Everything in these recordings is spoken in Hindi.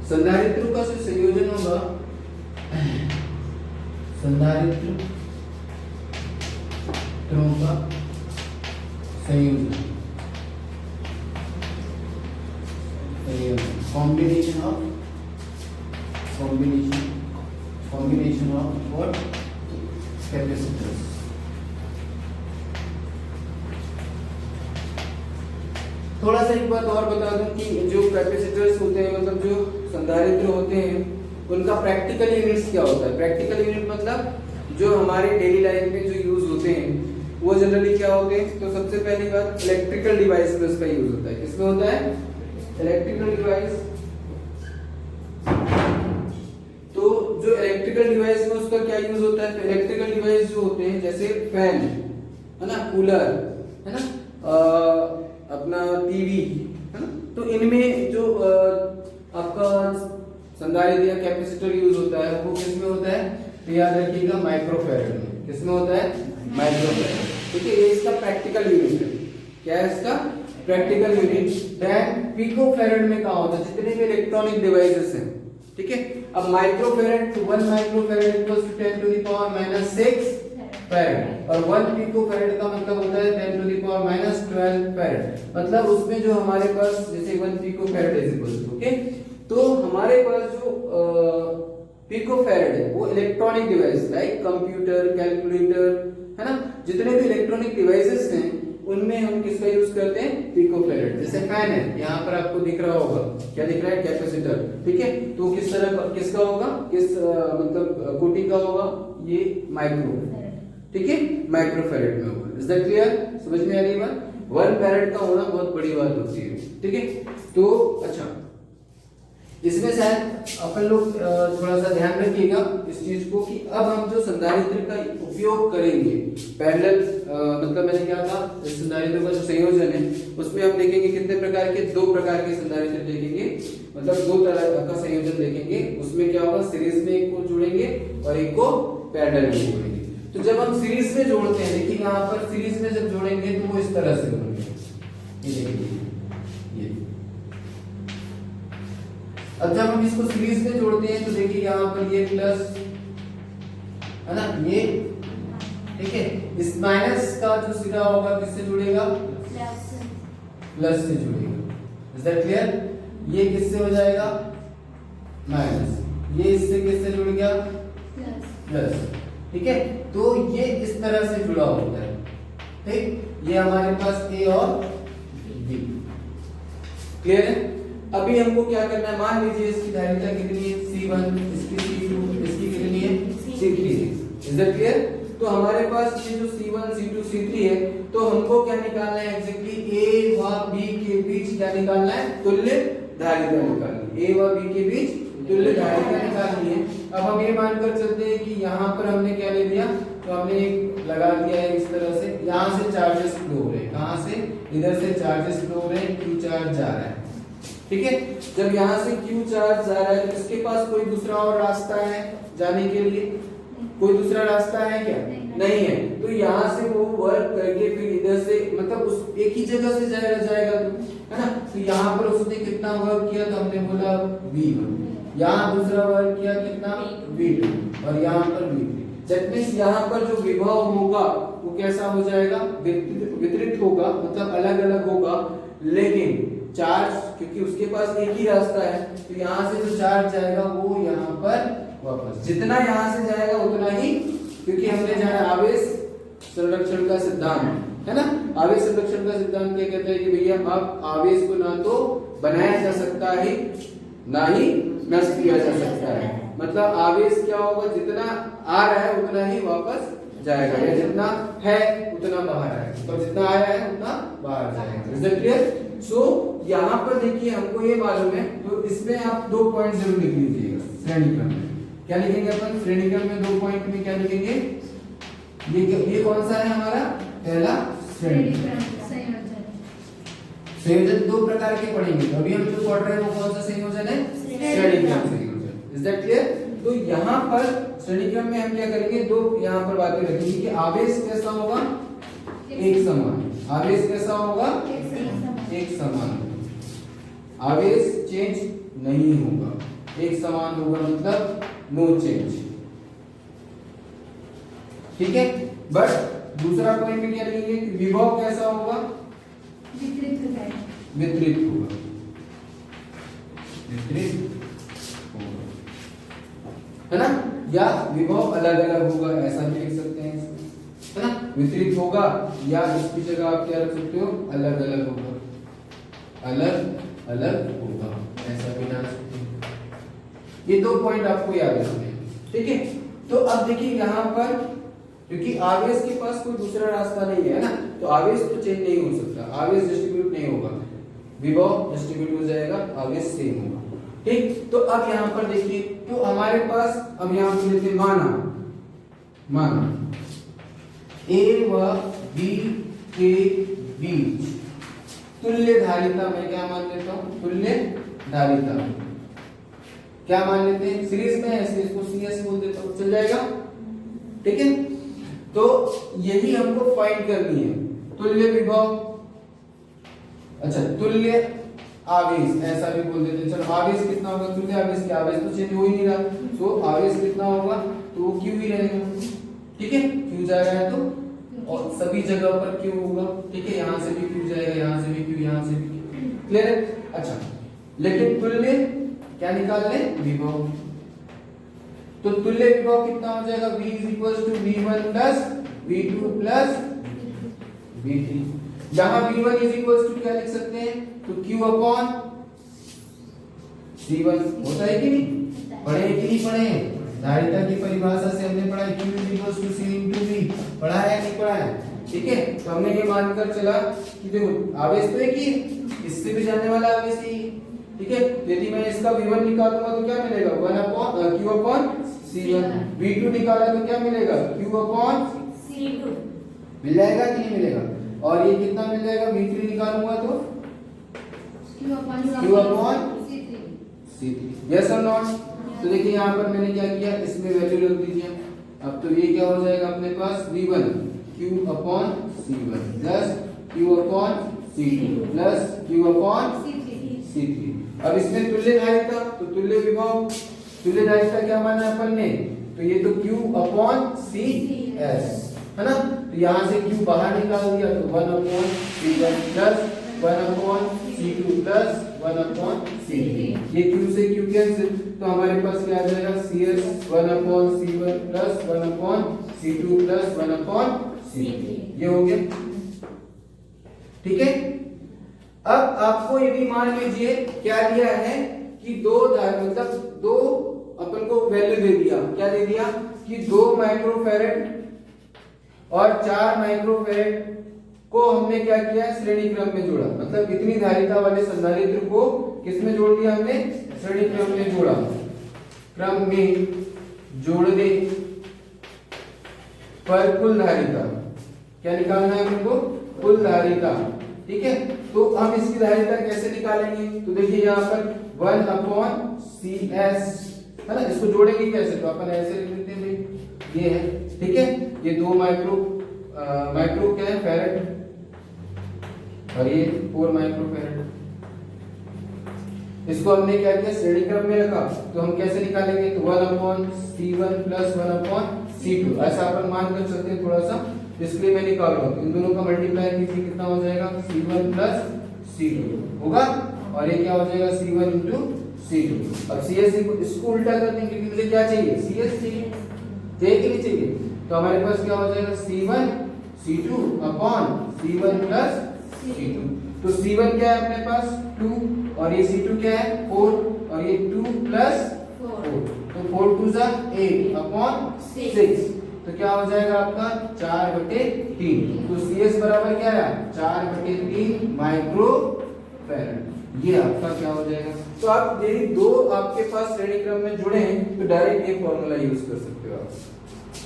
संधारित्रों का जो संयोजन होगा, संधारित्रों का संयोजन, कॉम्बिनेशन ऑफ व्हाट, कैपेसिटर्स। थोड़ा सा एक बात और बता दूं कि जो कैपेसिटर्स होते हैं, मतलब जो संधारित्र होते हैं, उनका प्रैक्टिकल यूनिट्स क्या होता है। प्रैक्टिकल यूनिट मतलब जो हमारे डेली लाइफ में जो यूज होते हैं वो जनरली क्या होते हैं। तो सबसे पहली बात, इलेक्ट्रिकल डिवाइस में उसका यूज होता है। किसमें होता है? Electrical device. तो जो इलेक्ट्रिकल डिवाइस में उसका क्या यूज होता है? तो इलेक्ट्रिकल डिवाइस जो होते हैं जैसे फैन है ना, कूलर है ना, अपना टीवी है ना, तो इनमें जो आपका संधारित्र या कैपेसिटर यूज होता है वो किसमें होता है? तो याद रखिएगा माइक्रोफैरड में। किसमें होता है? माइक्रोफैरड। ठीक है, ये इसका प्रैक्टिकल यूनिट है। क्या है इसका प्रैक्टिकल यूनिट? देन पिकोफैरड में कहा होता है जितने भी इलेक्ट्रॉनिक डिवाइसेस हैं। ठीक है, अब microfarad, 1 microfarad equals to 10 to the power -6 farad, और 1 पिकोफैरड का मतलब होता है 10 टू द पावर -12 फैरड। मतलब उसमें जो हमारे पास जैसे 1 पिकोफैरड इज इक्वल टू, ओके, तो हमारे पास जो पिकोफैरड है वो electronic device like computer, calculator है ना, जितने भी इलेक्ट्रॉनिक डिवाइसेस हैं उनमें हम किसका यूज करते हैं? पिकोफैरड। जैसे फैन है, यहाँ पर आपको दिख रहा होगा, क्या दिख रहा है? कैपेसिटर। ठीक है, तो किस तरह किसका होगा, किस मतलब कोटि का होगा? ये माइक्रो, ठीक है, माइक्रोफैरड में होगा। Is that clear? समझ में आ रही बात? 1 फैरड का होना बहुत बड़ी बात होती है। ठीक है, तो अच्छा, इसमें शायद अपन लोग थोड़ा सा ध्यान रखिएगा इस चीज को कि अब हम जो संधारित्र का उपयोग करेंगे पैरेलल, मतलब मैंने क्या कहा, संधारित्र का जो संयोजन है उसमें हम देखेंगे कितने प्रकार के, 2 प्रकार के संधारित्र देखेंगे, मतलब 2 तरह का संयोजन देखेंगे। उसमें क्या होगा, सीरीज में एक को जोड़ेंगे और एक को पैरेलल में जोड़ेंगे। तो जब हम सीरीज में जोड़ते हैं, देखिए यहाँ पर सीरीज में जब जोड़ेंगे तो वो इस तरह से जोड़ेंगे, ये देखिए ये। अब जब हम इसको सीरीज में जोड़ते हैं तो देखिए यहाँ पर ये प्लस है ना, ये ठीक है, इस माइनस का जो सिरा होगा किससे जुड़ेगा? प्लस से जुड़ेगा। Is that clear? ये किससे हो जाएगा? माइनस। ये इससे किससे जुड़ गया? प्लस। ठीक है, तो ये इस तरह से जुड़ा होता है। ठीक, ये हमारे पास ए और बी। क्लियर है? अभी हमको क्या करना है, मान लीजिए इसकी धारिता कितनी है? C1, इसकी C2, इसकी कितनी है? C3 है। Is that clear? तो हमारे पास ये जो C1, C2, C3 है, तो हमको क्या निकालना है एग्जैक्टली? A व B के बीच क्या निकालना है? तुल्य धारिता निकालनी है। A व B के बीच तुल्य धारिता निकालनी है। अब हम ये मानकर चलते हैं कि यहाँ पर हमने क्या ले लिया, तो हमने एक लगा दिया है इस तरह से, यहाँ से चार्जेस फ्लो हो रहे हैं, कहाँ से? इधर से चार्जेस फ्लो हो रहे हैं, Q चार्ज जा रहा है। ठीक है, जब यहाँ से Q चार्ज जा रहा है तो इसके पास कोई दूसरा और रास्ता है जाने के लिए? कोई दूसरा रास्ता है क्या? नहीं है। तो यहाँ से वो वर्क करके फिर इधर से, मतलब उस एक ही जगह से जाएगा तो है ना। तो यहाँ पर उसने कितना वर्क किया? तो हमने बोला V1। यहाँ दूसरा वर्क किया कितना? V2, और यहाँ पर V3। दैट मींस यहाँ पर जो विभव होगा वो कैसा हो जाएगा? वितरित होगा, मतलब अलग अलग होगा, लेकिन चार्ज, क्योंकि उसके पास एक ही रास्ता है, तो यहाँ से जो चार्ज जाएगा वो यहाँ पर वापस, जितना यहाँ से जाएगा उतना ही, क्योंकि हमने जाना आवेश संरक्षण का सिद्धांत है ना। आवेश संरक्षण का सिद्धांत क्या कहता है कि भैया आप आवेश को ना तो बनाया जा सकता है ना ही नष्ट किया जा सकता है। मतलब आवेश क्या होगा, जितना आ रहा है उतना ही वापस जाएगा, या जितना है उतना बाहर आएगा, तो जितना आया है उतना बाहर जाएगा। Is that clear? सो यहाँ पर देखिए हमको ये मालूम है, तो इसमें आप 2 पॉइंट जरूर लिख लीजिएगा श्रेणी क्रम में। क्या लिखेंगे अपन श्रेणी क्रम में? 2 पॉइंट में क्या लिखेंगे? ये कौन सा है हमारा? पहला श्रेणी संयोजन 2 प्रकार के पढ़ेंगे। तो अभी हम जो पढ़ रहे हैं वो कौन सा संयोजन है? श्रेणी क्रम संयोजन। Is that clear? तो यहाँ पर श्रेणी क्रम में हम क्या करेंगे, 2 यहाँ पर बातें रखेंगे कि आवेश कैसा होगा? एक समान। आवेश कैसा होगा? एक समान। आवेश चेंज नहीं होगा, एक समान होगा मतलब नो चेंज। ठीक है, बट दूसरा पॉइंट भी क्या लिखेंगे कि विभव कैसा होगा, वितरित होगा, वितरित होगा, है ना, या विभव अलग अलग होगा ऐसा भी लिख सकते हैं, है ना, वितरित होगा या इसकी जगह आप क्या रख सकते हो, अलग अलग होगा, अलग अलग होगा, ऐसा भी डाल सकते हैं। ये दो पॉइंट आपको याद रखने हैं। ठीक है, तो अब देखिए यहाँ पर क्योंकि आवेश के पास कोई दूसरा रास्ता नहीं है ना, तो आवेश तो चेंज नहीं हो सकता, आवेश डिस्ट्रीब्यूट नहीं होगा, विभव डिस्ट्रीब्यूट हो जाएगा, आवेश सेम होगा। ठीक, तो अब यहाँ पर देखिए, तो हमारे पास अब यहाँ पर लेते माना ए व बी के बीच तुल्य धारिता, मैं क्या मान लेता हूँ, तुल्य धारिता क्या मान लेते हैं, सीरीज में है इसलिए इसको सीएस बोल देता हूँ, चल जाएगा। ठीक है, तो यही हमको फाइंड करनी है, तुल्य विभव, अच्छा तुल्य आवेश ऐसा भी बोल देते हैं। चलो आवेश कितना होगा, तुल्य आवेश क्या, आवेश तो चेंज हो ही नहीं रहा, तो आवेश कितना होगा, तो वो क्यू ही रहेगा। ठीक है, क्यू जा रहा है तो और सभी जगह पर क्यू होगा। ठीक है, यहाँ से भी क्यू जाएगा, यहाँ से भी क्यू, यहाँ से भी क्यू, क्लियर है। अच्छा, लेकिन तुल्य क्या निकाल ले, विभव, तो तुल्य विभव कितना हो जाएगा, V is equal to V1 plus V2 plus V3। जहां V1 इज इक्वल टू क्या लिख सकते हैं, तो Q अपॉन C1 होता है कि नहीं, पढ़े कि नहीं पढ़े, धारिता की परिभाषा से हमने पढ़ा Q is equal to C into V, पढ़ा है नहीं पढ़ा है। ठीक है, तो हमने ये मानकर चला कि देखो आवेश तो एक ही, इससे भी जाने वाला आवेश ही। ठीक है, यदि मैं इसका V1 निकालूंगा तो क्या मिलेगा, 1 upon Q upon C1, V2 निकाला तो क्या मिलेगा, Q अपॉन C2 मिल जाएगा कि नहीं मिलेगा, और ये कितना मिल जाएगा, V3 निकालूंगा तो Q अपॉन C3, यस और नॉट। तो देखिए यहाँ पर मैंने क्या किया, इसमें वैल्यू रख दीजिए। अब तो ये क्या हो जाएगा अपने पास, V1 Q upon C1 plus Q upon C2 plus Q upon C3। अब इसमें तुल्य धारिता, तो तुल्य विभव, तुल्य धारिता क्या माना अपन ने, तो ये तो Q अपॉन CS है ना, तो यहाँ से Q बाहर निकाल दिया तो 1 upon C1 plus 1 upon C2 plus 1 upon C3, ये Q से Q कैंसिल, तो हमारे पास क्या आ जाएगा, CS 1 upon C1 plus 1 upon C2 plus 1 upon C3, ये हो गया। ठीक है, अब आपको यदि मान लीजिए क्या दिया है कि मतलब दो अपन को वैल्यू दे दिया, क्या दे दिया कि 2 माइक्रोफैरेड और 4 माइक्रोफैरेड को हमने क्या किया, श्रेणी क्रम में जोड़ा, मतलब इतनी धारिता वाले संधारित्र को किसमें जोड़ दिया हमने, श्रेणी क्रम में जोड़ा, क्रम में जोड़ने पर कुल धारिता क्या निकालना है हमको, कुल धारिता। ठीक है, तो हम इसकी धारिता कैसे निकालेंगे, तो देखिए यहाँ पर 1 अपॉन CS है ना, इसको जोड़ेंगे कैसे, तो अपन ऐसे लिख देते हैं भाई, ये है। ठीक है, ये 2 माइक्रो क्या है, फैरेड, और ये 4 माइक्रोफैरेड, इसको हमने क्या किया, श्रेणी क्रम में रखा, तो हम कैसे निकालेंगे, तो 1 upon C1 plus 1 upon C2, ऐसा अपन मान कर सकते हैं, थोड़ा सा इसलिए मैं निकाल रहा हूँ, इन दोनों का मल्टीप्लाई कीजिए, कितना हो जाएगा, C1 प्लस C2 होगा, और ये क्या हो जाएगा, C1 इंटू C2। अब CS इसको उल्टा कर देंगे, क्योंकि मुझे क्या चाहिए, CS चाहिए, चाहिए कि नहीं चाहिए, तो हमारे पास क्या हो जाएगा, C1 C2 upon C1 plus C2, तो C1 क्या है अपने पास 2, और ये C2 क्या है 4, और ये 2 प्लस 4, तो 4 2 जा 8 अपॉन 6, तो क्या हो जाएगा आपका 4/3, तो CS बराबर क्या है 4/3 माइक्रोफैरेड, ये आपका क्या हो जाएगा। तो आप यदि दो आपके पास श्रेणी क्रम में जुड़े हैं तो डायरेक्ट ये फॉर्मूला यूज कर सकते हो आप,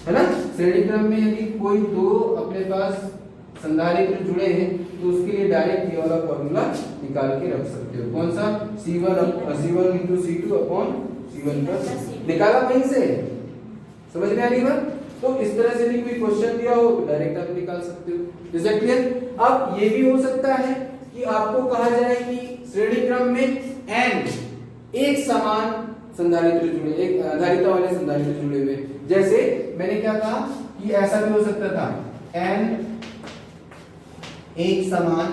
है ना। श्रेणी क्रम में यदि कोई दो अपने पास संधारित्र जुड़े हैं तो उसके लिए डायरेक्ट ये वाला फॉर्मूला निकाल के रख सकते हो, कौन सा, C1 into C2 upon C1 plus, निकाला कहीं से, समझ में आ रही बात। तो इस तरह से भी कोई क्वेश्चन दिया हो तो डायरेक्ट आप निकाल सकते हो, इज इट क्लियर। अब ये भी हो सकता है कि आपको कहा जाए कि श्रेणी क्रम में n एक समान संधारित्र जुड़े, एक धारिता वाले संधारित्र जुड़े हुए। जैसे मैंने क्या कहा कि ऐसा भी हो सकता था, n एक समान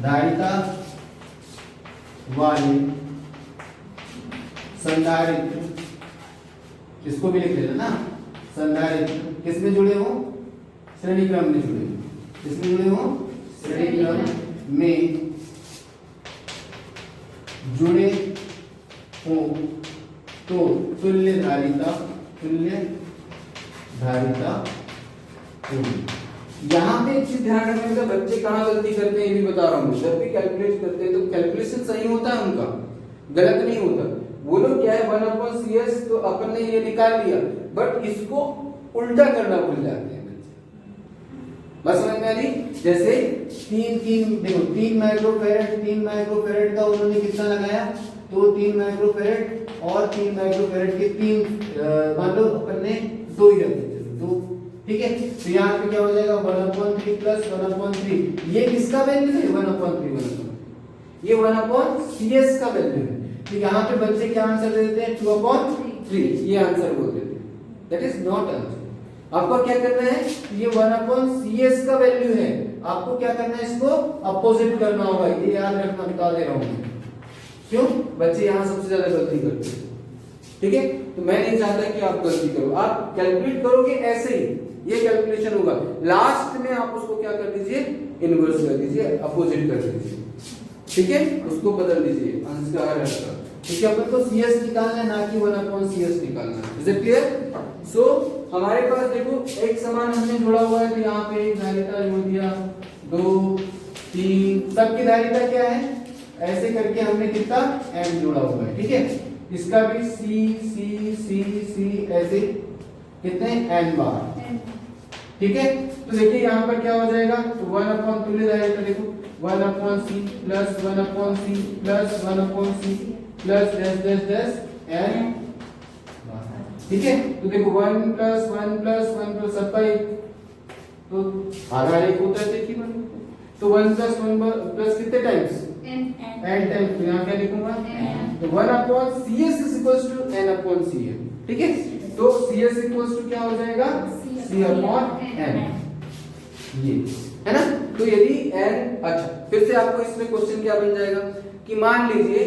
धारिता वाले संधारित्र, इसको भी लिख लेना ना, संधारित्र किसमें जुड़े हो, श्रेणी क्रम में जुड़े हो, किसमें जुड़े हो, श्रेणी क्रम में जुड़े हो तो तुल्य धारिता होगी। यहाँ पे एक चीज ध्यान रखने का, बच्चे कहाँ गलती करते हैं ये भी बता रहा हूँ। जब भी कैलकुलेट करते हैं तो कैलकुलेशन सही होता है उनका, गलत नहीं होता। वो लोग क्या है 1/CS तो अपन ने ये निकाल लिया, बट इसको उल्टा करना भूल जाते हैं बच्चे। बस समझ में आ रही? जैसे देखो 3 माइक्रोफैरड का उन्होंने कितना लगाया, तो 3 माइक्रोफैरड और 3 माइक्रोफैरड के 3 मान लो अपन ने 2 ही रख दिए, 2, ठीक है। तो यहाँ पे क्या हो जाएगा 1/3 प्लस 1/3, ये किसका वैल्यू है 1/3, ये 1/CS का वैल्यू है। तो यहाँ पे बच्चे क्या आंसर दे देते हैं 2/3, ये आंसर बोल देते हैं, दैट इज नॉट आंसर। आपको क्या करना है, ये 1/CS का वैल्यू है, आपको क्या करना है, इसको अपोजिट करना होगा, ये याद रखना, बता दे रहा हूँ। क्यों? बच्चे यहाँ सबसे ज्यादा गलती करते हैं, ठीक है। तो मैं नहीं चाहता कि आप गलती करो, आप कैलकुलेट करोगे ऐसे ही ये कैलकुलेशन होगा, लास्ट में आप उसको क्या कर दीजिए, इनवर्स कर दीजिए, अपोजिट कर दीजिए, ठीक है, उसको बदल दीजिए अंश का हर का, क्योंकि अपन को CS निकालना है, ना कि 1/CS निकालना है। Is it clear? सो हमारे पास देखो एक समान हमने जोड़ा हुआ है, तो यहाँ पे एक धारिता जोड़ दिया, 2 3, सबकी धारिता क्या है, ऐसे करके हमने कितना M जोड़ा हुआ है, ठीक है। इसका भी C ऐसे कितने n बार, ठीक है। तो देखिए यहाँ पर क्या हो जाएगा, तो 1/, तुल्य धारिता देखो 1/C plus 1/C plus 1/C plus dash n, ठीक है। तो देखो 1 प्लस 1 प्लस 1 प्लस सबका एक, तो आधा एक होता है, देखिए तो 1 प्लस 1 प्लस कितने टाइम्स n टाइम्स, तो यहाँ क्या लिखूंगा, तो 1/CS is equals to n/CM, ठीक है। तो CS इक्वल्स टू क्या हो जाएगा, C/n, ये है ना। तो यदि n, अच्छा फिर से आपको इसमें क्वेश्चन क्या बन जाएगा कि मान लीजिए,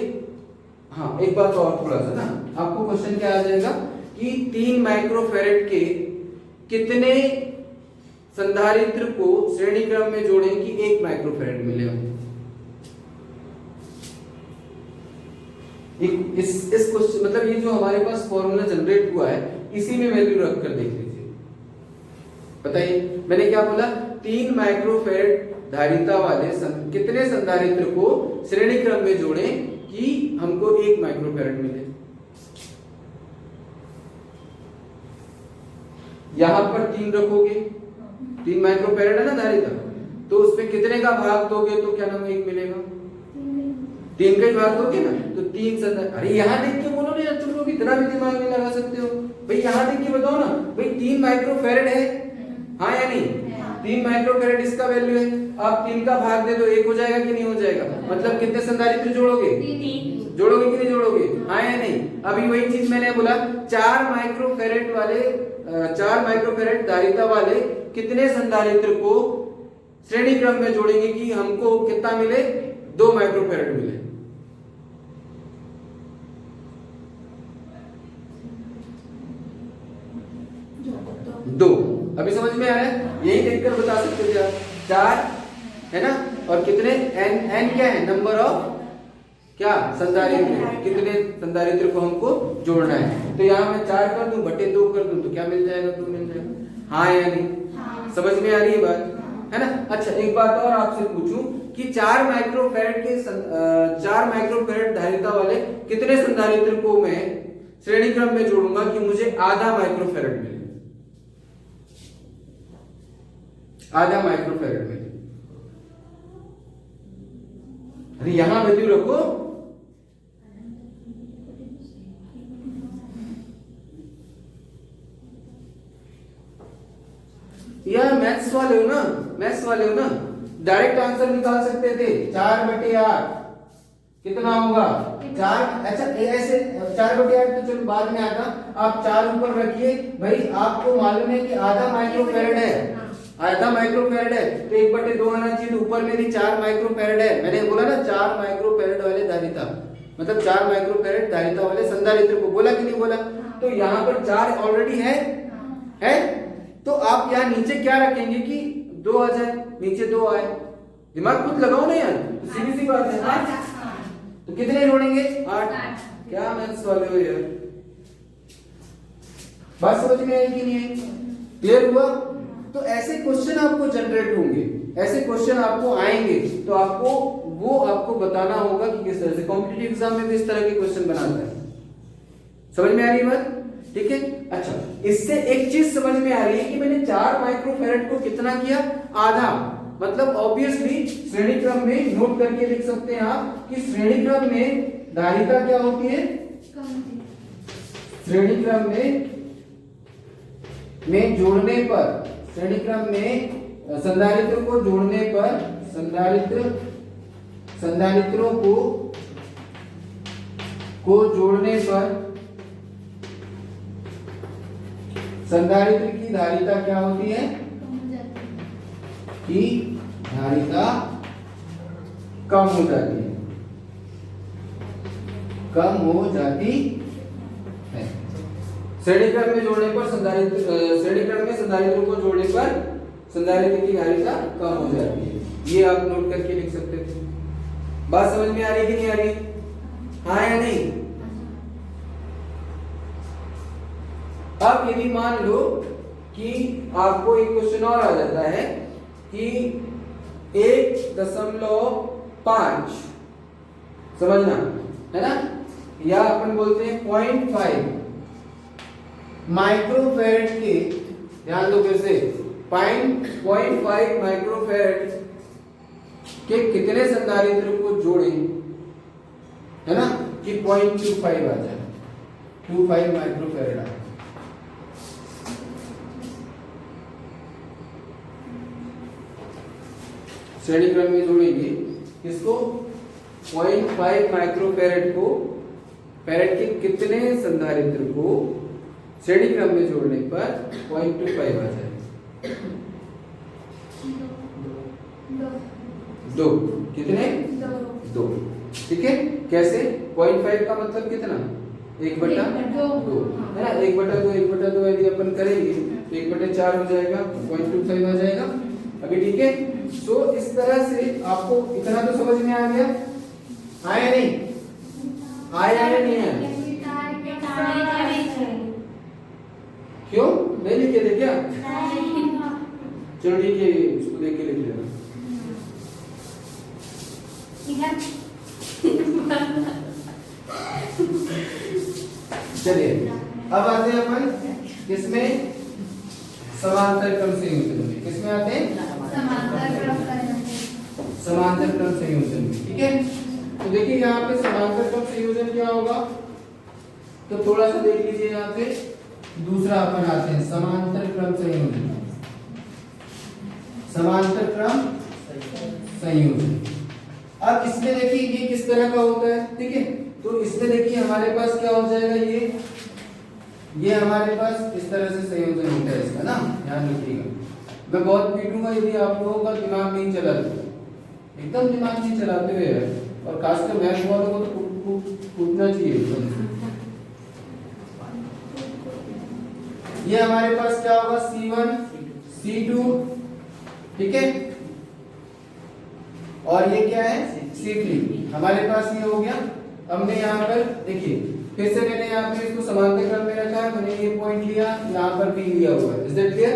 हाँ एक बात और थोड़ा सा ना, आपको क्वेश्चन क्या आ जाएगा कि 3 माइक्रोफैरड के कितने संधारित्र को श्रेणी क्रम में जोड़ें कि 1 माइक्रोफैरड मिले। इस क्वेश्चन मतलब ये जो हमारे पास फॉर्मूला जनरेट हुआ है, इसी में वैल्यू रख कर देख लीजिए। बताइए मैंने क्या बोला, 3 माइक्रोफैरड धारिता वाले कितने संधारित्र को श्रेणी क्रम में जोड़ें कि हमको 1 माइक्रोफैरड मिले। यहां पर 3 रखोगे, 3 माइक्रोफैरड है ना धारिता, तो उसमें कितने का भाग दोगे तो क्या नाम 1 मिलेगा, 3 का ही भाग दोगे ना, तो 3 संधारित्र। अरे यहाँ देख के बोलो ना, तुम लोग इतना भी दिमाग नहीं लगा सकते हो भाई, यहाँ देख के बताओ ना भाई, 3 माइक्रोफैरड है, हाँ या नहीं, 3 माइक्रोफैरड इसका वैल्यू है, आप 3 का भाग दे दो 1 हो जाएगा कि नहीं हो जाएगा, मतलब कितने संधारित्र जोड़ोगे, जोड़ोगे कि नहीं जोड़ोगे, हाँ या नहीं। अभी वही चीज मैंने बोला, 4 माइक्रोफैरड वाले 4 माइक्रोफैरड धारिता वाले कितने संधारित्र को श्रेणी क्रम में जोड़ेंगे कि हमको कितना मिले, 2 माइक्रोफैरड मिले। दो, अभी समझ में आ रहा है, यही देखकर बता सकते थे आप। 4 है ना, और कितने n क्या है, नंबर ऑफ क्या संधारित्र, कितने संधारित्र को हमको जोड़ना है। तो यहाँ मैं 4 कर दूं बटे 2 कर दूं तो क्या मिल जाएगा, 2 मिल जाएगा, हाँ या नहीं, हाँ। समझ में आ रही है बात, है ना। अच्छा एक बात और आपसे पूछूं कि 4 माइक्रोफैरड धारिता वाले कितने संधारित्र को मैं श्रेणी क्रम में जोड़ूंगा कि मुझे आधा माइक्रोफैरड मिले, आधा माइक्रोफैरड मिले। अरे यहां वैल्यू रखो, यार मैथ्स वाले हो ना, मैथ्स वाले हो ना, डायरेक्ट आंसर निकाल सकते थे। 4/8 कितना होगा, 4, अच्छा ऐसे 4/8 तो चलो बाद में आता, आप 4 ऊपर रखिए भाई। आपको मालूम है कि आधा माइक्रोफैरड है, आधा माइक्रोफैरड है तो 1/2 आना चाहिए, तो ऊपर में भी 4 माइक्रोफैरड है। मैंने बोला ना 4 माइक्रोफैरड वाले धारिता, मतलब 4 माइक्रोफैरड धारिता वाले संधारित्र को, बोला कि नहीं बोला? तो यहाँ पर 4 ऑलरेडी है। तो आप यहाँ नीचे क्या रखेंगे कि 2 आ जाए, नीचे 2 आए, दिमाग खुद लगाओ ना यार, तो सीधी सी बात है। 8 तो कितने जोड़ेंगे? 8। क्या मैथ्स वाले हो यार, बात समझ में आई कि नहीं आई? क्लियर हुआ? तो ऐसे क्वेश्चन आपको जनरेट होंगे, ऐसे क्वेश्चन आपको आएंगे, तो आपको वो आपको बताना होगा कि किस तरह से। कॉम्पिटिटिव एग्जाम में भी इस तरह के क्वेश्चन बनाता है। समझ में आ रही बात? ठीक है। अच्छा, इससे एक चीज समझ में आ रही है कि मैंने 4 माइक्रोफैरड को कितना किया? आधा। मतलब ऑब्वियसली श्रेणी क्रम में नोट करके लिख सकते हैं आप कि श्रेणी क्रम में धारिता क्या होती है? श्रेणी क्रम में जोड़ने पर, श्रेणी क्रम में संधारित्र को जोड़ने पर, संधारित्रों को जोड़ने पर संधारित्र की धारिता क्या होती है? कि धारिता कम हो जाती है, कम हो जाती है। श्रेणी क्रम में जोड़ने पर श्रेणी क्रम में संधारित्रों को जोड़ने पर संधारित्र की धारिता कम हो जाती है। ये आप नोट करके लिख सकते थे। बात समझ में आ रही कि नहीं आ रही? हाँ या नहीं? अब यदि मान लो कि आपको एक क्वेश्चन और आ जाता है कि 1.5 समझना है ना, या अपन बोलते हैं 0.5 माइक्रोफैरड के, ध्यान दो फिर से, 0.5 माइक्रोफैरड के कितने संधारित्र को जोड़ें, है ना, कि 0.25 आ जाए, 25 माइक्रोफैरड आए। श्रेणी क्रम में जोड़ेंगे किसको? 0.5 माइक्रोफैरड को, फैरड के कितने संधारित्र को श्रेणी क्रम में जोड़ने पर 0.25 आ जाए? 2। कितने? 2। ठीक है। कैसे? 0.5 का मतलब कितना? 1/2 है ना, 1/2 यदि अपन करेंगे तो 1/4 हो जाएगा, 0.25 आ जाएगा। अभी ठीक है। सो इस तरह से आपको इतना तो समझ में आ गया, आया नहीं? आया या नहीं आया? क्यों नहीं लिखे थे क्या? चलो ठीक है, उसको देख के लिख लेना। चलिए अब आते हैं अपन किसमें? समांतर क्रम संयोजन में। किसमें आते हैं? समांतर क्रम संयोजन में। ठीक है। तो देखिए यहाँ पे समांतर क्रम संयोजन क्या होगा, तो थोड़ा सा देख लीजिए। यहाँ पे दूसरा अपन आते हैं समांतर क्रम संयोजन। समांतर क्रम संयोजन। अब इसमें देखिए ये किस तरह का होता है, ठीक है। तो इसमें देखिए हमारे पास क्या हो जाएगा, ये हमारे पास इस तरह से संयोजन होता है इसका ना, ध्यान रखिएगा। मैं बहुत पीटूंगा यदि आप लोगों का दिमाग नहीं चलाते, एकदम दिमाग नहीं चलाते हुए यार, और खासकर मैथ वालों को तो कूदना चाहिए। ये हमारे पास क्या होगा, C1 C2, ठीक है, और ये क्या है, C3। हमारे पास ये हो गया। हमने यहाँ पर देखिए फिर से मैंने यहाँ पे इसको समांतर क्रम में रखा है, मैंने ये पॉइंट लिया, यहाँ पर B लिया हुआ है। Is that clear?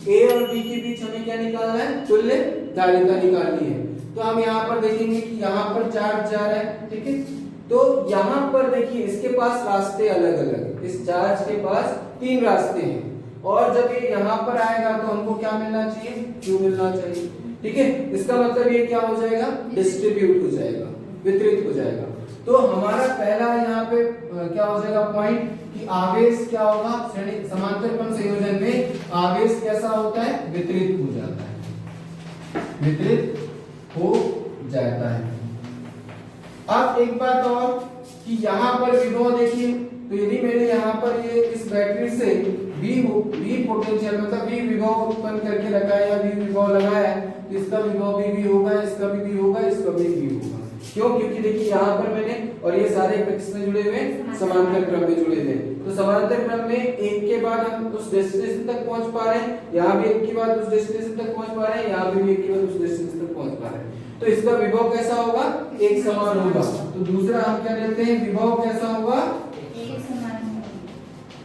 A और B के बीच हमें क्या निकालना है, तुल्य धारिता निकालनी है। तो हम यहाँ पर देखेंगे कि यहाँ पर चार्ज जा रहा है, ठीक है। तो यहाँ पर देखिए इसके पास रास्ते अलग अलग, इस चार्ज के पास 3 रास्ते हैं, और जब ये यहाँ पर आएगा तो हमको क्या मिलना चाहिए, Q मिलना चाहिए, ठीक है। इसका मतलब ये क्या हो जाएगा, डिस्ट्रीब्यूट हो जाएगा, वितरित हो जाएगा। तो हमारा पहला यहाँ पे क्या हो जाएगा पॉइंट, कि आवेश क्या होगा, श्रेणी समांतर क्रम संयोजन में आवेश कैसा होता है, वितरित हो जाता है, वितरित हो जाता है। अब एक बात और कि यहाँ पर विभव देखिए, तो यदि मैंने यहाँ पर ये इस बैटरी से V पोटेंशियल मतलब V विभव उत्पन्न करके रखा है या V विभव लगाया है, तो इसका विभव भी V होगा, इसका भी V होगा, इसका भी V होगा। क्यों? क्योंकि देखिए यहाँ पर मैंने और ये सारे किसमें जुड़े हुए, समांतर क्रम में जुड़े हुए। तो समांतर क्रम में एक के बाद हम उस डेस्टिनेशन तक पहुंच पा रहे हैं, यहाँ भी एक के बाद उस डेस्टिनेशन तक पहुंच पा रहे हैं, यहाँ भी एक के बाद उस डेस्टिनेशन तक पहुंच पा रहे हैं। तो इसका विभव कैसा होगा? एक समान होगा। तो दूसरा हम क्या लेते हैं, विभव कैसा होगा?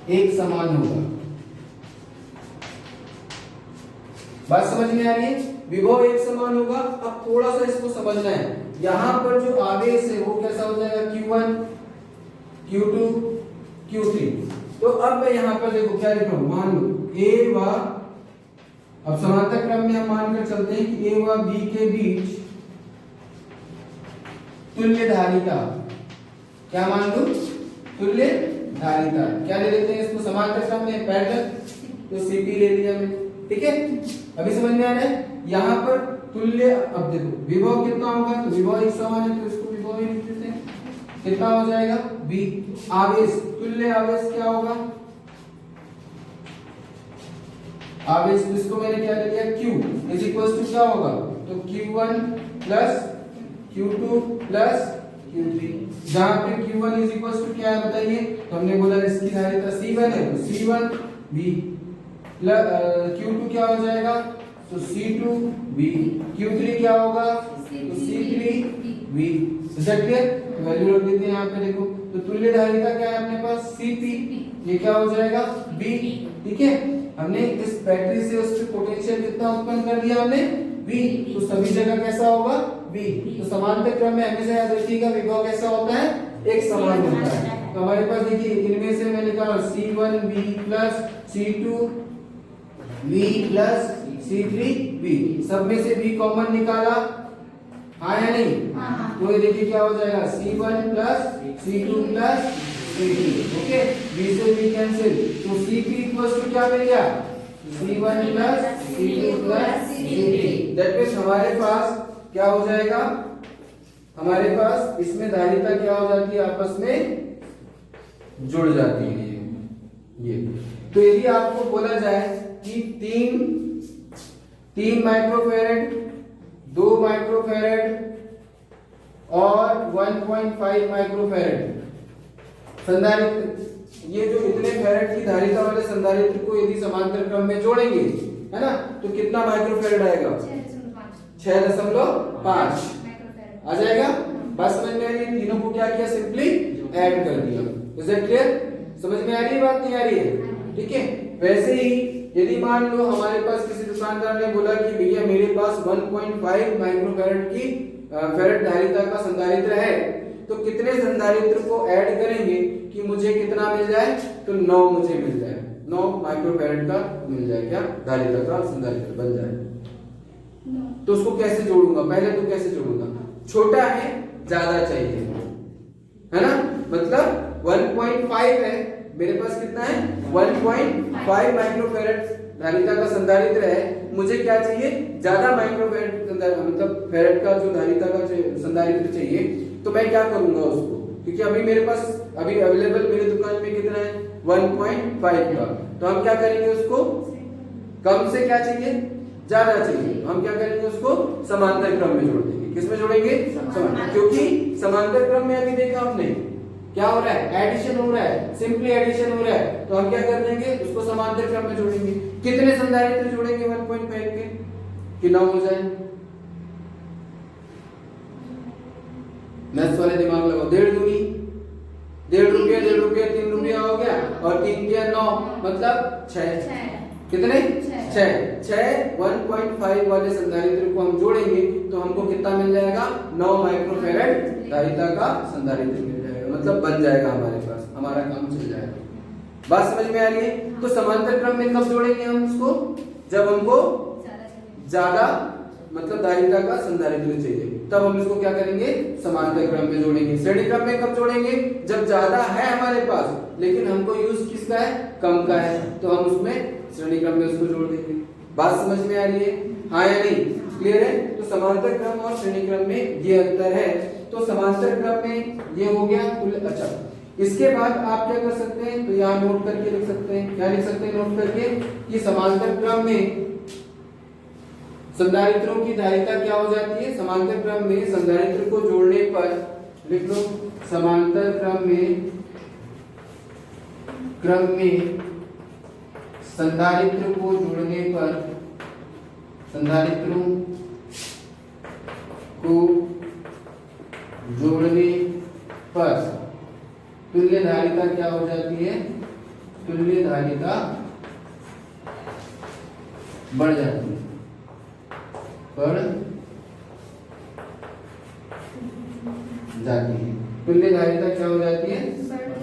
एक समान होगा। बात समझ में आ रही है? विभव एक समान होगा। अब थोड़ा सा इसको समझना है, यहाँ पर जो आवेश है वो कैसा हो जाएगा, Q1 Q2 Q3। तो अब मैं यहाँ पर देखो क्या लिख रहा हूं, मान लो A व, अब समांतर क्रम में हम मानकर चलते हैं कि A व B के बीच तुल्य धारिता, क्या मान लो, तुल्य धारिता। क्या ले लेते हैं इसको समांतर क्रम में, पैरेलल, तो CP ले लिया मैंने, ठीक है। अभी समझ में आ रहा है? यहाँ पर तुल्य, अब देखो विभव कितना होगा, तो विभव एक समान है तो इसको विभव ही लिख देते हैं। कितना हो जाएगा V। आवेश, तुल्य आवेश क्या होगा, आवेश, तो इसको मैंने क्या ले लिया, Q इज इक्वल टू क्या होगा, तो Q1 plus Q2 plus Q3। जहां पे Q1 इज इक्वल टू क्या है बताइए, तो हमने बोला इसकी धारिता C1 है, तो C1 V प्लस Q2 क्या हो जाएगा, तो C2 V, Q3 क्या होगा, तो C3 V। वैल्यू रख देते हैं यहाँ पे देखो, तो तुल्य धारिता क्या है अपने पास, CP, ये क्या हो जाएगा V, ठीक है। हमने इस बैटरी से उस पे पोटेंशियल कितना उत्पन्न कर दिया हमने, V, तो सभी जगह कैसा होगा V। तो समांतर क्रम में हमेशा याद रखिएगा विभव कैसा होता है, एक समान होता है। तो हमारे पास देखिए इनमें से मैंने कहा C1 V plus C2 V plus C3 V, सब में से V कॉमन निकाला, हाँ या नहीं, तो ये देखिए क्या हो जाएगा, C1 plus C2 plus C3, okay. V से V कैंसिल, तो CP इक्वल्स टू क्या मिल गया, C1 plus C2 plus C3। That means हमारे पास क्या हो जाएगा, हमारे पास इसमें धारिता क्या हो जाती है, आपस में जुड़ जाती है ये। तो यदि आपको बोला जाए कि 3 माइक्रोफैरड, 2 माइक्रोफैरड और 1.5 माइक्रोफैरड संधारित्र, ये जो इतने फैरड की धारिता वाले संधारित्र को यदि समांतर क्रम में जोड़ेंगे, है ना, तो कितना माइक्रोफैरड आएगा, 6.5 आ जाएगा। बस समझ में आ रही है? तीनों को क्या किया, सिंपली ऐड कर दिया। Is that clear? समझ में आ रही है, बात नहीं आ रही है, ठीक है। वैसे ही यदि मान लो हमारे पास किसी दुकानदार ने बोला कि भैया मेरे पास 1.5 माइक्रोफैरड की फैरड धारिता का संधारित्र है, तो कितने संधारित्र को ऐड करेंगे कि मुझे कितना मिल जाए, तो 9 मुझे मिल जाए, 9 माइक्रोफैरड का मिल जाए, क्या धारिता का संधारित्र बन जाए। तो उसको कैसे जोड़ूंगा, पहले तो कैसे जोड़ूंगा, छोटा है ज्यादा चाहिए, है ना, मतलब 1.5 है मेरे पास, कितना है 1.5 माइक्रोफैरड धारिता का संधारित्र है, मुझे क्या चाहिए, ज्यादा माइक्रोफैरड मतलब फैरड का जो धारिता का संधारित्र चाहिए। तो मैं क्या करूंगा उसको, क्योंकि अभी मेरे पास अभी अवेलेबल मेरे दुकान में कितना है 1.5 का, तो हम क्या करेंगे, उसको कम से क्या चाहिए, ज्यादा चाहिए, हम क्या करेंगे, उसको समांतर क्रम में जोड़ देंगे। किसमें जोड़ेंगे, क्योंकि समांतर क्रम में अभी देखा हमने क्या हो रहा है, एडिशन हो रहा है, सिंपली एडिशन हो रहा है, तो हम क्या कर देंगे, उसको समांतर क्रम में जोड़ेंगे। कितने संधारित्र जोड़ेंगे 1.5 के, कि 9 हो जाए, मैथ्स वाले दिमाग लगाओ, 1.5 दूनी 1.5 रुपया, 1.5 रुपया 3 रुपया हो गया, और 3 के 9 मतलब 6, कितने 6 1.5 वाले संधारित्र को हम जोड़ेंगे तो हमको कितना मिल जाएगा, 9 माइक्रोफैरड धारिता का संधारित्र मिल जाएगा, मतलब बन जाएगा हमारे पास, हमारा काम चल जाएगा। बात समझ में आ रही है? तो समांतर क्रम में कब जोड़ेंगे हम उसको, जब हमको ज्यादा मतलब धारिता का संधारित्र चाहिए, तब हम इसको क्या करेंगे, समांतर क्रम में जोड़ेंगे। श्रेणी क्रम में कब जोड़ेंगे, जब ज्यादा है हमारे पास लेकिन हमको यूज किसका है, कम का है, तो हम उसमें श्रेणी क्रम में उसको जोड़ देंगे। बात समझ में आ रही है? हाँ या नहीं? क्लियर है? तो समांतर क्रम और श्रेणी क्रम में ये अंतर है। तो समांतर क्रम में ये हो गया तुल्य। अच्छा, इसके बाद आप क्या कर सकते हैं, तो यहाँ नोट करके लिख सकते हैं। क्या लिख सकते हैं नोट करके? कि समांतर क्रम में संधारित्रों की धारिता क्या हो जाती है? समांतर क्रम में संधारित्र को जोड़ने पर, लिख लो, समांतर क्रम में संधारित्र को जोड़ने पर, संधारित्रों को जोड़ने पर तुल्य धारिता क्या हो जाती है? तुल्य धारिता बढ़ जाती है, बढ़ जाती है। तुल्य धारिता क्या हो जाती है?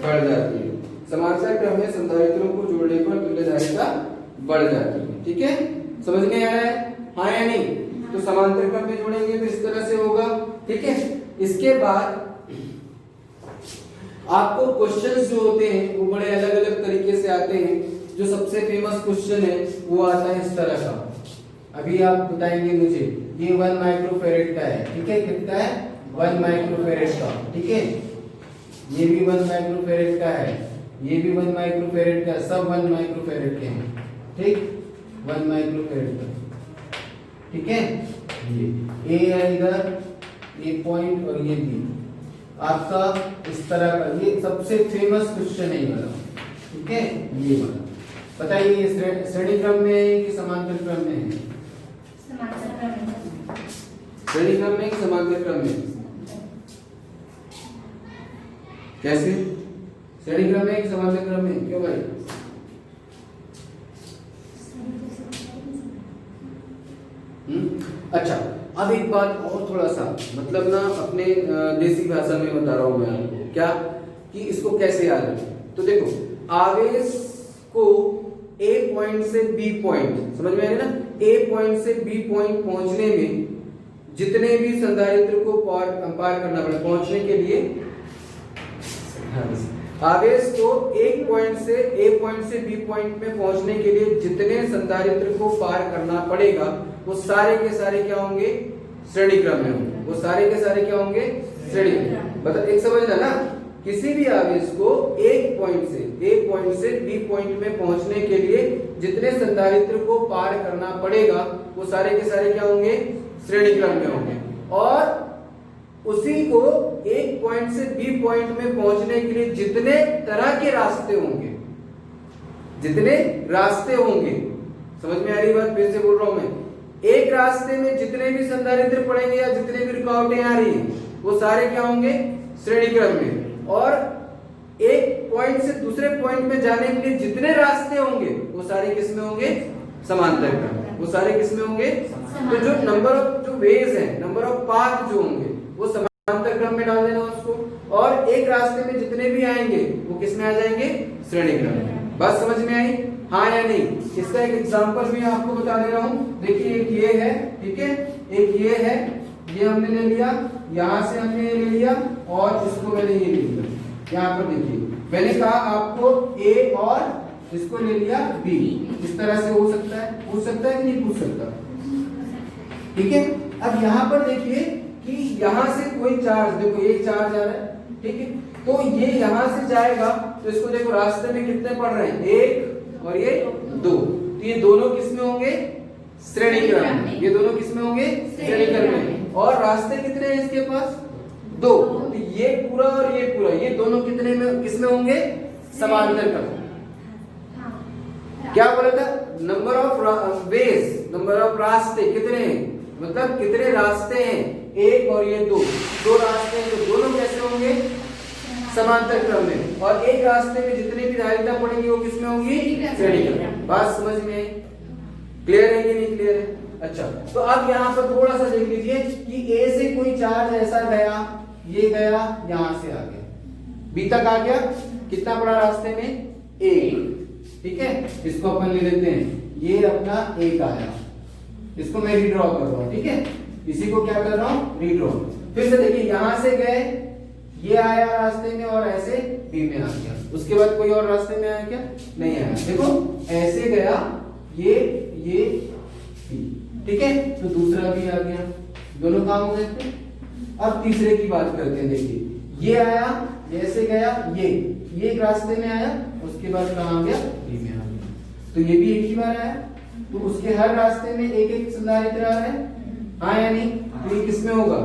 बढ़ जाती है। समांतर क्रम में संधारित्रों को जोड़ने पर तुल्य धारिता बढ़ जाती है। ठीक है, समझ में आ रहा है? हाँ या नहीं? तो समांतर क्रम में जोड़ेंगे तो इस तरह से होगा। ठीक है, इसके बाद आपको क्वेश्चंस जो होते हैं वो बड़े अलग अलग तरीके से आते हैं। जो सबसे फेमस क्वेश्चन है वो आता है इस तरह का। अभी आप बताएंगे मुझे, ये 1 माइक्रोफेरेड का है। ठीक है, कितना है? 1 माइक्रोफेरेड का। ठीक है, ये भी 1 माइक्रोफेरेड का है, ये भी 1 माइक्रोफेरेड का, सब 1 माइक्रोफेरेड के हैं। ठीक, 1 माइक्रोफेरेड का। ठीक है, ये ए है इधर, ये पॉइंट और ये बी आपका इस तरह का। ये सबसे फेमस क्वेश्चन है ये वाला। ठीक है, ये वाला बताइए, ये श्रेणी क्रम में है कि समांतर क्रम में है? समांतर क्रम में। श्रेणी क्रम में कि समांतर क्रम में? कैसे? श्रेणी क्रम में कि समांतर क्रम में? क्यों भाई? अच्छा, अब एक बात और थोड़ा सा, मतलब ना अपने देसी भाषा में बता रहा हूं मैं आपको, क्या कि इसको कैसे याद रखें। तो देखो, आवेश को ए पॉइंट से बी पॉइंट, समझ में आ रही है ना? ए पॉइंट से बी पॉइंट पहुंचने में जितने भी संधारित्र को पार करना पड़े, पहुंचने के लिए आवेश को एक पॉइंट से ए पॉइंट से बी पॉइंट में पहुंचने के लिए जितने संधारित्र को पार करना पड़ेगा वो सारे के सारे क्या होंगे? श्रेणी क्रम में होंगे। वो सारे के सारे क्या होंगे? श्रेणी। मतलब एक समझना ना, किसी भी आवेश को एक पॉइंट से ए पॉइंट से बी पॉइंट में पहुंचने के लिए जितने संधारित्र को पार करना पड़ेगा वो सारे के सारे क्या होंगे? श्रेणी क्रम में होंगे। और उसी को एक पॉइंट से बी पॉइंट में पहुंचने के लिए जितने तरह के रास्ते होंगे, जितने रास्ते होंगे, समझ में आ रही बात? फिर से बोल रहा हूं मैं, एक रास्ते में जितने भी संधारित्र पड़ेंगे या जितने भी रुकावटें आ रही हैं वो सारे क्या होंगे? श्रेणी क्रम में। और एक पॉइंट से दूसरे पॉइंट में जाने के लिए जितने रास्ते होंगे वो सारे किस में होंगे? समांतर क्रम। वो सारे किस में होंगे? तो जो नंबर ऑफ जो वेज है, नंबर ऑफ पाथ जो होंगे वो समांतर क्रम में डाल देना उसको, और एक रास्ते में जितने भी आएंगे वो किस में आ जाएंगे? श्रेणी क्रम में। बात समझ में आई? हाँ या नहीं? इसका एक एग्जांपल भी आपको बता दे रहा हूँ। देखिए, एक ये है, ठीक है, एक ये है, ये हमने ले लिया, यहाँ से हमने ले लिया और इसको मैंने ये ले लिया। यहाँ पर देखिए, मैंने कहा आपको ए और इसको ले लिया बी। इस तरह से हो सकता है, पूछ सकता है कि नहीं पूछ सकता? ठीक है, अब यहाँ पर देखिए कि यहाँ से कोई चार्ज, देखो ये चार्ज आ रहा है, ठीक है, तो ये यहाँ से जाएगा तो इसको देखो रास्ते में कितने पड़ रहे हैं? एक और ये दो, तो ये दोनों किस में होंगे? श्रेणी क्रम में। ये दोनों किस में होंगे? श्रेणी क्रम में। और रास्ते कितने हैं इसके पास? दो, तो ये पूरा और ये पूरा, ये दोनों कितने में किस में होंगे? समांतर क्रम। क्या बोला था? Number of ways, number of रास्ते कितने हैं, मतलब कितने रास्ते हैं? एक और ये दो, दो रास्ते हैं, तो दोनों कैसे होंगे? समांतर क्रम में। और एक रास्ते में जितनी भी धारिता पड़ेगी वो किसमें होंगी? श्रेणी क्रम। बात समझ में आई? क्लियर है कि नहीं क्लियर है? अच्छा, तो अब यहाँ पर थोड़ा सा देख लीजिए कि ए से कोई चार्ज ऐसा गया, ये गया, यहां से आ गया, बी तक आ गया, कितना पड़ा रास्ते में? एक। ठीक है, इसको अपन ले लेते हैं, ये अपना एक आया, इसको मैं रीड्रॉ कर रहा हूं। ठीक है, इसी को क्या कर रहा हूं? रीड्रॉ। फिर से देखिए, यहां से गए, ये आया रास्ते में और ऐसे बी में आ गया। उसके बाद कोई और रास्ते में आया क्या? नहीं आया। देखो ऐसे गया, ये ठीक है, तो दूसरा भी आ गया, दोनों काम हो गए थे। अब तीसरे की बात करते हैं। देखिए ये आया, ऐसे गया, ये एक रास्ते में आया, उसके बाद कहाँ आ गया, बी में आ गया, तो ये भी एक ही बार आया, तो उसके हर रास्ते में एक एक संधारित्र आ रहा है, हाँ या नहीं? तो ये किस में होगा,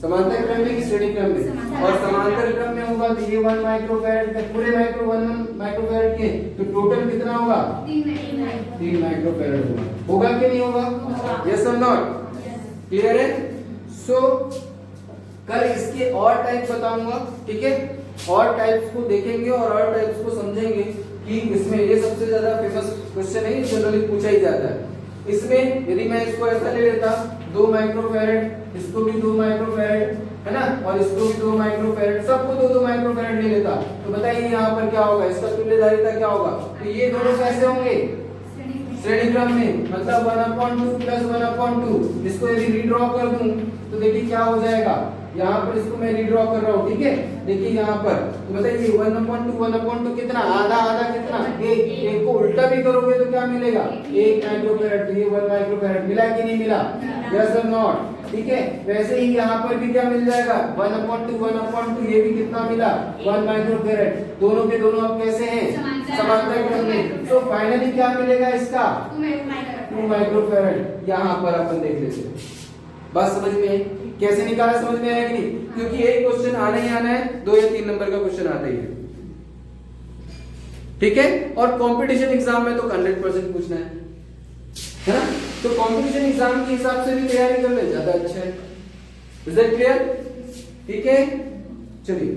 समांतर क्रम में कि श्रेणी क्रम में? और समांतर क्रम में होगा तो ये 1 माइक्रोफैरड का पूरे 1 माइक्रोफैरड के, तो टोटल कितना होगा, 3 माइक्रोफैरड होगा कि नहीं होगा? यस और नॉट? क्लियर है? सो कल इसके और टाइप बताऊंगा, ठीक है, और टाइप्स को देखेंगे और टाइप्स को समझेंगे कि इसमें ये सबसे ज्यादा फेमस क्वेश्चन है, जनरली पूछा ही जाता है। इसमें यदि मैं इसको ऐसा ले लेता 2 माइक्रोफैरड, इसको भी 2 माइक्रोफैरड, है ना, और इसको भी 2 माइक्रोफैरड, सबको 2-2 माइक्रोफैरड ले लेता, तो बताइए यहाँ पर क्या होगा, इसका तुल्यधारिता क्या होगा? तो ये दोनों कैसे होंगे, श्रेणी क्रम में, मतलब 1/2 प्लस 1/2। इसको यदि रीड्रॉ कर दूं तो देखिए क्या हो जाएगा, यहाँ पर इसको मैं रीड्रॉ कर रहा हूँ, ठीक है, देखिए यहाँ पर, तो बताइए 1/2 कितना, आधा आधा कितना, एक को उल्टा भी करोगे तो क्या मिलेगा, 1 माइक्रोफैरड, तो ये 1 माइक्रोफैरड मिला कि नहीं मिला? यस और नॉट? ठीक है, वैसे ही यहाँ पर भी क्या मिल जाएगा, 1/2, ये भी कितना मिला, 1 माइक्रोफैरड, दोनों के दोनों अब कैसे हैं, समांतर क्रम में। तो फाइनली क्या मिलेगा इसका, 2 माइक्रोफैरड। यहाँ पर अपन देख लेते हैं, बात समझ में आई? कैसे निकाला, समझ में आया कि नहीं? क्योंकि एक क्वेश्चन आना ही आना है, 2 या 3 नंबर का क्वेश्चन आता ही है, ठीक है, और कंपटीशन एग्जाम में तो 100% पूछना है ना, तो कंपटीशन एग्जाम के हिसाब से भी तैयारी कर ले, ज्यादा अच्छा है। Is that clear? ठीक है, चलिए